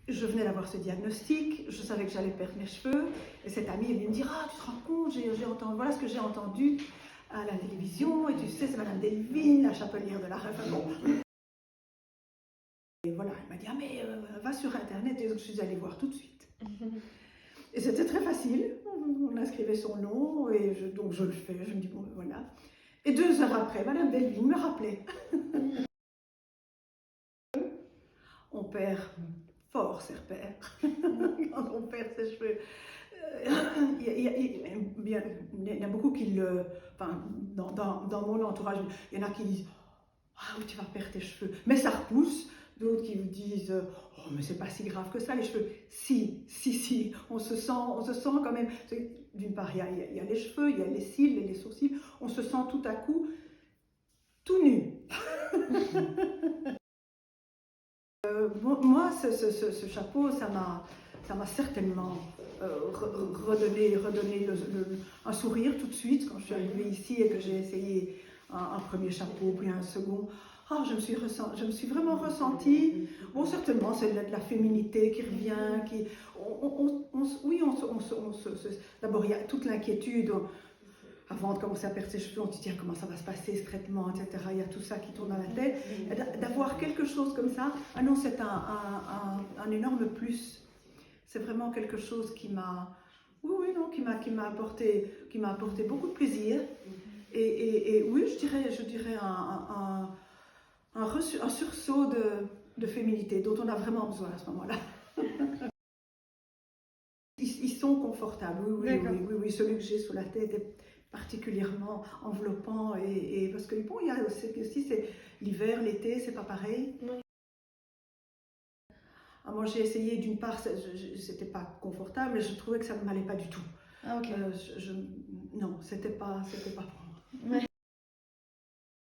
je venais d'avoir ce diagnostic, je savais que j'allais perdre mes cheveux, et cette amie, elle me dit, ah, tu te rends compte, entendu, voilà ce que j'ai entendu à la télévision, et tu sais, c'est Madame Delvin, la chapelière de la Reine. Bon. Et voilà, elle m'a dit, ah, mais va sur Internet, et donc je suis allée voir tout de suite. Et c'était très facile, on inscrivait son nom, et donc je le fais, je me dis, bon, ben voilà. Et 2 heures après, Madame Delvin me rappelait. On perd fort ses repères quand on perd ses cheveux. Il y a beaucoup qui le... Enfin, dans mon entourage, il y en a qui disent « Ah oui, tu vas perdre tes cheveux ». Mais ça repousse. D'autres qui vous disent « Oh, mais c'est pas si grave que ça, les cheveux ». Si, on se sent quand même... D'une part, il y a les cheveux, il y a les cils et les sourcils. On se sent tout à coup tout nu. Moi, ce chapeau, ça m'a certainement redonné un sourire tout de suite quand je suis arrivée ici et que j'ai essayé un premier chapeau, puis un second. Oh, je me suis vraiment ressentie. Bon, certainement, c'est de la féminité qui revient. D'abord, il y a toute l'inquiétude. Avant de commencer à perdre ses cheveux, on se dit comment ça va se passer ce traitement, etc. Il y a tout ça qui tourne dans la tête. D'avoir quelque chose comme ça, ah non, c'est un énorme plus. C'est vraiment quelque chose qui m'a, qui m'a apporté beaucoup de plaisir. Et oui, je dirais un sursaut de féminité dont on a vraiment besoin à ce moment-là. Ils sont confortables, oui. Celui que j'ai sous la tête est particulièrement enveloppant parce que bon, il y a aussi c'est l'hiver, l'été, c'est pas pareil. Oui. Alors moi j'ai essayé, d'une part, c'était pas confortable, mais je trouvais que ça ne m'allait pas du tout. Ah, ok. Non, c'était pas pour